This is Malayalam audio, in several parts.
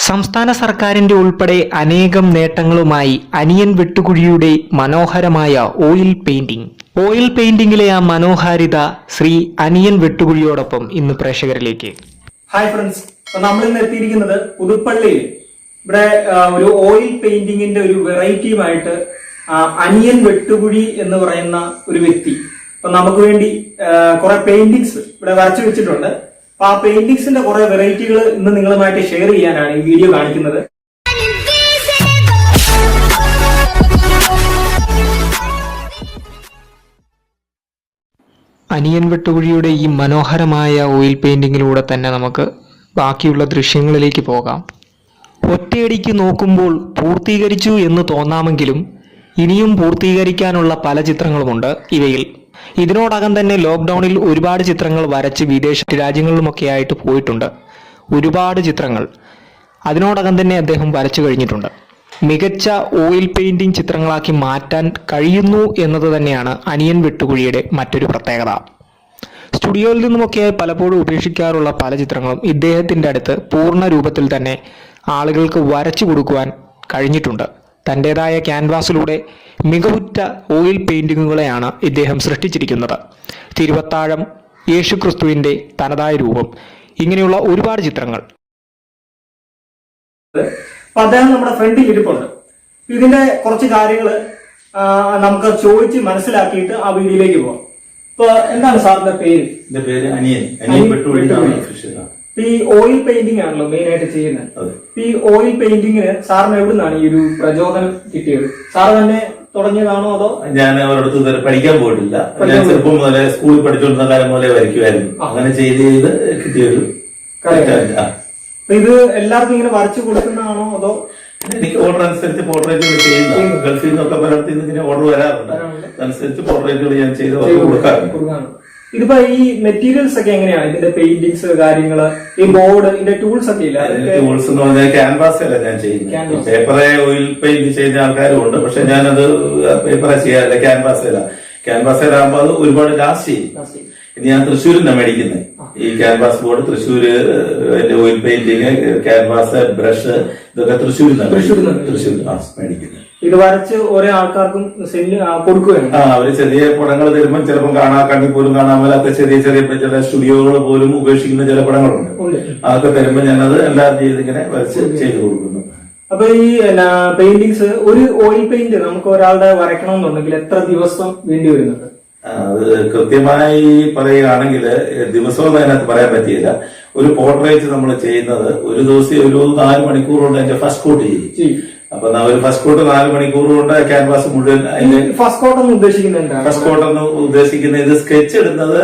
സംസ്ഥാന സർക്കാരിന്റെ ഉൾപ്പെടെ അനേകം നേട്ടങ്ങളുമായി അനിയൻ വെട്ടുകുഴിയുടെ മനോഹരമായ ഓയിൽ പെയിന്റിംഗ്. ഓയിൽ പെയിന്റിംഗിലെ ആ മനോഹാരിത ശ്രീ അനിയൻ വെട്ടുകുഴിയോടൊപ്പം ഇന്ന് പ്രേക്ഷകരിലേക്ക്. ഹായ് ഫ്രണ്ട്സ്, നമ്മൾ ഇന്ന് എത്തിയിരിക്കുന്നത് പുതുപ്പള്ളിയിൽ. ഇവിടെ ഒരു ഓയിൽ പെയിന്റിങ്ങിന്റെ ഒരു വെറൈറ്റിയുമായിട്ട് അനിയൻ വെട്ടുകുഴി എന്ന് പറയുന്ന ഒരു വ്യക്തി അപ്പൊ നമുക്ക് വേണ്ടി കുറെ പെയിന്റിങ്സ് ഇവിടെ വരച്ചു വെച്ചിട്ടുണ്ട്. അപ്പൊ ആ പെയിന്റിങ്സിന്റെ കുറെ വെറൈറ്റികൾ ഇന്ന് നിങ്ങളുമായിട്ട് ഷെയർ ചെയ്യാനാണ് ഈ വീഡിയോ കാണിക്കുന്നത്. അനിയൻ വെട്ടുകുഴിയുടെ ഈ മനോഹരമായ ഓയിൽ പെയിന്റിങ്ങിലൂടെ തന്നെ നമുക്ക് ബാക്കിയുള്ള ദൃശ്യങ്ങളിലേക്ക് പോകാം. ഒറ്റയടിക്ക് നോക്കുമ്പോൾ പൂർത്തീകരിച്ചു എന്ന് തോന്നാമെങ്കിലും ഇനിയും പൂർത്തീകരിക്കാനുള്ള പല ചിത്രങ്ങളുമുണ്ട് ഇവയിൽ. ഇതിനോടകം തന്നെ ലോക്ക്ഡൌണിൽ ഒരുപാട് ചിത്രങ്ങൾ വരച്ച് വിദേശ രാജ്യങ്ങളിലുമൊക്കെ ആയിട്ട് പോയിട്ടുണ്ട്. ഒരുപാട് ചിത്രങ്ങൾ അതിനോടകം തന്നെ അദ്ദേഹം വരച്ചു കഴിഞ്ഞിട്ടുണ്ട്. മികച്ച ഓയിൽ പെയിന്റിംഗ് ചിത്രങ്ങളാക്കി മാറ്റാൻ കഴിയുന്നു എന്നത് തന്നെയാണ് അനിയൻ വെട്ടുകുഴിയുടെ മറ്റൊരു പ്രത്യേകത. സ്റ്റുഡിയോയിൽ നിന്നുമൊക്കെ പലപ്പോഴും ഉപേക്ഷിക്കാറുള്ള പല ചിത്രങ്ങളും ഇദ്ദേഹത്തിൻ്റെ അടുത്ത് പൂർണ്ണ രൂപത്തിൽ തന്നെ ആളുകൾക്ക് വരച്ചു കൊടുക്കുവാൻ കഴിഞ്ഞിട്ടുണ്ട്. തൻ്റെതായ ക്യാൻവാസിലൂടെ മികവുറ്റ ഓയിൽ പെയിന്റിങ്ങുകളെയാണ് ഇദ്ദേഹം സൃഷ്ടിച്ചിരിക്കുന്നത്. തിരുവത്താഴം, യേശുക്രിസ്തുവിന്റെ തനതായ രൂപം, ഇങ്ങനെയുള്ള ഒരുപാട് ചിത്രങ്ങൾ. അദ്ദേഹം നമ്മുടെ ഫ്രണ്ടിൽ ഇരിപ്പുണ്ട്. ഇതിന്റെ കുറച്ച് കാര്യങ്ങൾ നമുക്ക് ചോദിച്ച് മനസ്സിലാക്കിയിട്ട് ആ വീഡിയോയിലേക്ക് പോകാം. ഇപ്പൊ എന്താണ് സാറിന്റെ പേര്? എന്റെ പേര് അനിയൻ വെട്ടുകുഴി. ഈ ഓയിൽ പെയിന്റിംഗ് ആണല്ലോ മെയിൻ ആയിട്ട് ചെയ്യുന്നത്. ഈ ഓയിൽ പെയിന്റിങ്ങിന് സാറിന് എവിടുന്നാണ് ഈ ഒരു പ്രചോദനം കിട്ടിയത്? സാറ് തന്നെ തുടങ്ങിയതാണോ അതോ? ഞാൻ അവരുടെ ഇതുവരെ പഠിക്കാൻ പോയിട്ടില്ല. ഞാൻ ചെറുപ്പം മുതലേ സ്കൂളിൽ പഠിച്ചുകൊണ്ടിരുന്ന കാലം മുതലേ വരയ്ക്കുമായിരുന്നു. അങ്ങനെ ചെയ്ത് കിട്ടിയൊരു ഇത് എല്ലാവർക്കും ഇങ്ങനെ വരച്ചു കൊടുക്കുന്നതാണോ അതോ? എനിക്ക് ഓർഡർ അനുസരിച്ച് പോർട്രേറ്റുകൾ ചെയ്യുന്നു. ഗൾഫിൽ നിന്നൊക്കെ പലയിടത്തിൽ നിന്ന് ഇങ്ങനെ ഓർഡർ വരാറുണ്ട്. അതനുസരിച്ച് പോർട്രേറ്റുകൾ ഞാൻ ചെയ്ത് കൊടുക്കാറുണ്ട്. ഇതിപ്പോ ഈ മെറ്റീരിയൽസ് ഒക്കെ എങ്ങനെയാണ്? ഇതിന്റെ പെയിന്റിങ്സ്, കാര്യങ്ങള്, ഈ ബോർഡ്, ഇതിന്റെ ടൂൾസ് ഒക്കെ ഇല്ല? ടൂൾസ് എന്ന് പറഞ്ഞാൽ ക്യാൻവാസ് അല്ല ഞാൻ ചെയ്യുന്നത്. പേപ്പറെ ഓയിൽ പെയിന്റ് ചെയ്യുന്ന ആൾക്കാരും ഉണ്ട്. പക്ഷെ ഞാനത് പേപ്പറെ ചെയ്യാറില്ല, ക്യാൻവാസില. ക്യാൻവാസിലാകുമ്പോൾ അത് ഒരുപാട് ലാസ്റ്റ് ചെയ്യും. ഇനി ഞാൻ തൃശ്ശൂരിന്നാണ് മേടിക്കുന്നത് ഈ canvas board. Thrissur oil painting, canvas, brush, ഇതൊക്കെ തൃശ്ശൂരിന്നാണ് മേടിക്കുന്നത്. ഇത് വരച്ച് ഓരോ ആൾക്കാർക്കും കൊടുക്കുകയാണ്. അവര് ചെറിയ പടങ്ങൾ തരുമ്പോൾ ചിലപ്പോൾ കണ്ണിൽ പോലും കാണാൻ മേലാത്ത ചെറിയ ചില സ്റ്റുഡിയോകൾ പോലും ഉപേക്ഷിക്കുന്ന ചില പടങ്ങളുണ്ട്. അതൊക്കെ തരുമ്പോൾ ഞാനത് എല്ലാം ഇങ്ങനെ വരച്ച് ചെയ്ത് കൊടുക്കുന്നു. അപ്പൊ ഈ പെയിന്റിങ്സ്, ഒരു ഓയിൽ പെയിന്റ് നമുക്ക് ഒരാളുടെ വരയ്ക്കണമെന്നുണ്ടെങ്കിൽ എത്ര ദിവസം വേണ്ടി വരുന്നുണ്ട്? അത് കൃത്യമായി പറയുകയാണെങ്കിൽ ദിവസവും അതിനകത്ത് പറയാൻ പറ്റിയില്ല. ഒരു പോർട്രേറ്റ് നമ്മൾ ചെയ്യുന്നത് ഒരു ദിവസം ഒരു 4 മണിക്കൂർ കൊണ്ട് അതിന്റെ ഫസ്റ്റ് കോട്ട് ചെയ്യും. അപ്പൊ ഒരു ഫസ്റ്റ് കോട്ട് 4 മണിക്കൂർ കൊണ്ട് ക്യാൻവാസ് മുഴുവൻ. ഫസ്റ്റ് കോട്ട് എന്ന് ഉദ്ദേശിക്കുന്നത് ഫസ്റ്റ് കോട്ട് എന്ന് ഉദ്ദേശിക്കുന്നത് ഇത് സ്കെച്ച് ഇടുന്നത്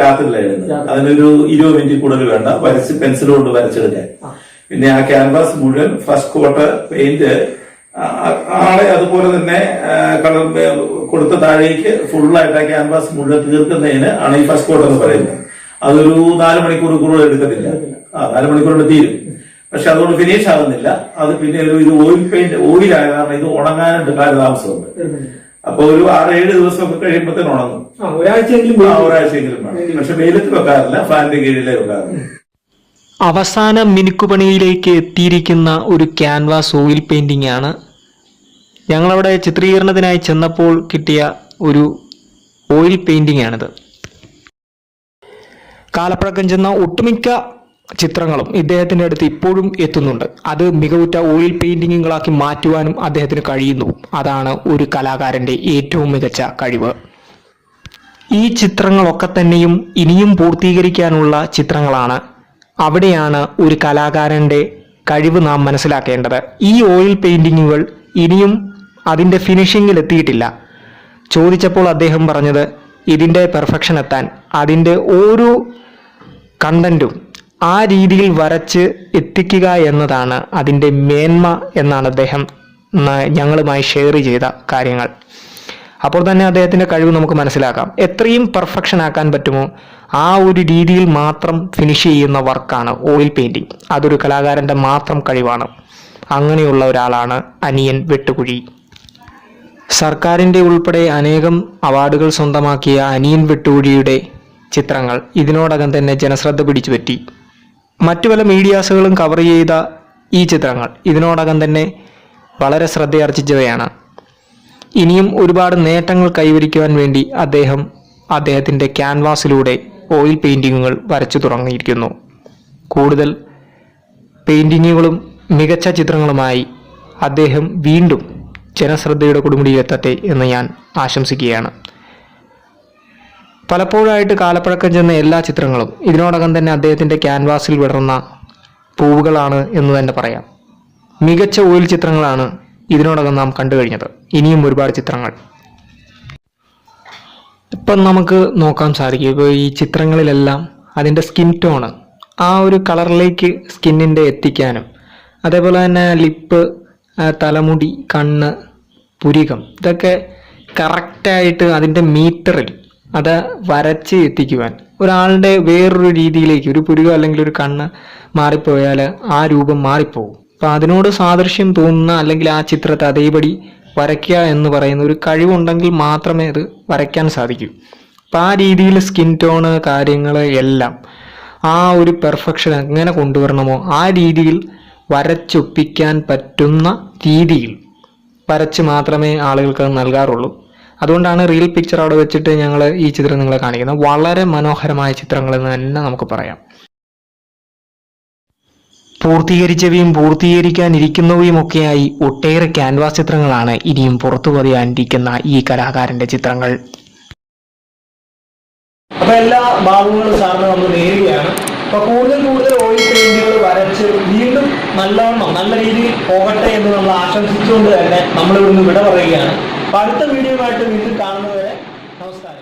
രാത്രിയിലായിരുന്നു. അതിനൊരു 20 മിനിറ്റ് കൂടുതൽ വേണ്ട വരച്ച് പെൻസിൽ കൊണ്ട് വരച്ചെടുക്കാൻ. പിന്നെ ആ ക്യാൻവാസ് മുഴുവൻ ഫസ്റ്റ് കോട്ട് പെയിന്റ് ആളെ അതുപോലെ തന്നെ കളർ കൊടുത്ത താഴേക്ക് ഫുള്ളായിട്ട് ആ ക്യാൻവാസ് മുഴുവൻ തീർക്കുന്നതിന് ആണ് ഈ ഫസ്റ്റ് കോട്ട് എന്ന് പറയുന്നത്. അതൊരു 4 മണിക്കൂർ കൂടുതൽ എടുക്കത്തില്ല. 4 മണിക്കൂർ കൊണ്ട് തീരും. പക്ഷെ അതുകൊണ്ട് ഫിനിഷ് ആകുന്നില്ല. അത് പിന്നെ ഇത് ഓയിൽ പെയിന്റ്, ഓയിലായ കാരണം ഇത് ഉണങ്ങാനുണ്ട് കാലതാമസമുണ്ട്. അപ്പൊ ഒരു 6-7 ദിവസമൊക്കെ കഴിയുമ്പോഴത്തേന് ഉണങ്ങും. ഒരാഴ്ചയെങ്കിലും വേണം. പക്ഷെ വെയിലത്ത് വെക്കാറില്ല, ഫാനിന്റെ കീഴിലേ വെക്കാറില്ല. അവസാന മിനുക്കുപണിയിലേക്ക് എത്തിയിരിക്കുന്ന ഒരു ക്യാൻവാസ് ഓയിൽ പെയിന്റിംഗ് ആണ്. ഞങ്ങളവിടെ ചിത്രീകരണത്തിനായി ചെന്നപ്പോൾ കിട്ടിയ ഒരു ഓയിൽ പെയിന്റിംഗ് ആണിത്. കാലപ്പഴക്കം ചെന്ന ഒട്ടുമിക്ക ചിത്രങ്ങളും ഇദ്ദേഹത്തിൻ്റെ അടുത്ത് ഇപ്പോഴും എത്തുന്നുണ്ട്. അത് മികവുറ്റ ഓയിൽ പെയിന്റിങ്ങുകളാക്കി മാറ്റുവാനും അദ്ദേഹത്തിന് കഴിയുന്നു. അതാണ് ഒരു കലാകാരന്റെ ഏറ്റവും മികച്ച കഴിവ്. ഈ ചിത്രങ്ങളൊക്കെ തന്നെയും ഇനിയും പൂർത്തീകരിക്കാനുള്ള ചിത്രങ്ങളാണ്. അവിടെയാണ് ഒരു കലാകാരന്റെ കഴിവ് നാം മനസ്സിലാക്കേണ്ടത്. ഈ ഓയിൽ പെയിന്റിങ്ങുകൾ ഇനിയും അതിൻ്റെ ഫിനിഷിങ്ങിൽ എത്തിയിട്ടില്ല. ചോദിച്ചപ്പോൾ അദ്ദേഹം പറഞ്ഞത് ഇതിൻ്റെ പെർഫെക്ഷൻ എത്താൻ അതിൻ്റെ ഓരോ കണ്ടന്റും ആ രീതിയിൽ വരച്ച് എത്തിക്കുക എന്നതാണ് അതിൻ്റെ മേന്മ എന്നാണ് അദ്ദേഹം ഞങ്ങളുമായി ഷെയർ ചെയ്ത കാര്യങ്ങൾ. അപ്പോൾ തന്നെ അദ്ദേഹത്തിൻ്റെ കഴിവ് നമുക്ക് മനസ്സിലാക്കാം. എത്രയും പെർഫെക്ഷൻ ആക്കാൻ പറ്റുമോ ആ ഒരു രീതിയിൽ മാത്രം ഫിനിഷ് ചെയ്യുന്ന വർക്കാണ് ഓയിൽ പെയിന്റിംഗ്. അതൊരു കലാകാരൻ്റെ മാത്രം കഴിവാണ്. അങ്ങനെയുള്ള ഒരാളാണ് അനിയൻ വെട്ടുകുഴി. സർക്കാരിൻ്റെ ഉൾപ്പെടെ അനേകം അവാർഡുകൾ സ്വന്തമാക്കിയ അനിയൻ വെട്ടുകുഴിയുടെ ചിത്രങ്ങൾ ഇതിനോടകം തന്നെ ജനശ്രദ്ധ പിടിച്ചുപറ്റി. മറ്റു പല മീഡിയാസുകളും കവർ ചെയ്ത ഈ ചിത്രങ്ങൾ ഇതിനോടകം തന്നെ വളരെ ശ്രദ്ധയാർജിച്ചവയാണ്. ഇനിയും ഒരുപാട് നേട്ടങ്ങൾ കൈവരിക്കുവാൻ വേണ്ടി അദ്ദേഹത്തിൻ്റെ ക്യാൻവാസിലൂടെ ഓയിൽ പെയിൻറ്റിങ്ങുകൾ വരച്ചു തുടങ്ങിയിരിക്കുന്നു. കൂടുതൽ പെയിൻറ്റിങ്ങുകളും മികച്ച ചിത്രങ്ങളുമായി അദ്ദേഹം വീണ്ടും ജനശ്രദ്ധയുടെ കൊടുമുടിയിലെത്തട്ടെ എന്ന് ഞാൻ ആശംസിക്കുകയാണ്. പലപ്പോഴായിട്ട് കാലപ്പഴക്കം ചെന്ന എല്ലാ ചിത്രങ്ങളും ഇതിനോടകം തന്നെ അദ്ദേഹത്തിൻ്റെ ക്യാൻവാസിൽ വിടർന്ന പൂവുകളാണ് എന്ന് തന്നെ പറയാം. മികച്ച ഓയിൽ ചിത്രങ്ങളാണ് ഇതിനോടകം നാം കണ്ടു കഴിഞ്ഞത്. ഇനിയും ഒരുപാട് ചിത്രങ്ങൾ ഇപ്പം നമുക്ക് നോക്കാൻ സാധിക്കും. ഇപ്പോൾ ഈ ചിത്രങ്ങളിലെല്ലാം അതിൻ്റെ സ്കിൻ ടോണ് ആ ഒരു കളറിലേക്ക് സ്കിന്നിൻ്റെ എത്തിക്കാനും, അതേപോലെ തന്നെ ലിപ്പ്, തലമുടി, കണ്ണ്, പുരികം, ഇതൊക്കെ കറക്റ്റായിട്ട് അതിൻ്റെ മീറ്ററിൽ അത് വരച്ച് എത്തിക്കുവാൻ ഒരാളുടെ വേറൊരു രീതിയിലേക്ക് ഒരു പുരികം അല്ലെങ്കിൽ ഒരു കണ്ണ് മാറിപ്പോയാൽ ആ രൂപം മാറിപ്പോകും. അപ്പം അതിനോട് സാദൃശ്യം തോന്നുന്ന അല്ലെങ്കിൽ ആ ചിത്രത്തെ അതേപടി വരയ്ക്കുക എന്ന് പറയുന്ന ഒരു കഴിവുണ്ടെങ്കിൽ മാത്രമേ അത് വരയ്ക്കാൻ സാധിക്കൂ. അപ്പം ആ രീതിയിൽ സ്കിൻ ടോണ് കാര്യങ്ങൾ എല്ലാം ആ ഒരു പെർഫെക്ഷൻ എങ്ങനെ കൊണ്ടുവരണമോ ആ രീതിയിൽ വരച്ചൊപ്പിക്കാൻ പറ്റുന്ന രീതിയിൽ വരച്ച് മാത്രമേ ആളുകൾക്ക് നൽകാറുള്ളൂ. അതുകൊണ്ടാണ് റിയൽ പിക്ചർ അവിടെ വെച്ചിട്ട് ഞങ്ങൾ ഈ ചിത്രം നിങ്ങളെ കാണിക്കുന്നത്. വളരെ മനോഹരമായ ചിത്രങ്ങളെന്ന് തന്നെ നമുക്ക് പറയാം. പൂർത്തീകരിച്ചവയും പൂർത്തീകരിക്കാനിരിക്കുന്നവയുമൊക്കെയായി ഒട്ടേറെ ക്യാൻവാസ് ചിത്രങ്ങളാണ് ഇനിയും പുറത്തു പതിയാനിരിക്കുന്ന ഈ കലാകാരന്റെ ചിത്രങ്ങൾ. അപ്പൊ എല്ലാ ഭാഗങ്ങളും സാറിന് നമ്മൾ നേരുകയാണ്. അപ്പൊ കൂടുതൽ ഓയിൽ പെയിന്റുകൾ വരച്ച് വീണ്ടും നല്ലവണ്ണം നല്ല രീതിയിൽ പോകട്ടെ എന്ന് നമ്മൾ ആശംസിച്ചുകൊണ്ട് തന്നെ നമ്മൾ ഇവിടുന്ന് വിട പറയുകയാണ്. അപ്പൊ അടുത്ത വീഡിയോയുമായിട്ട് വീണ്ടും കാണുന്നവരെ നമസ്കാരം.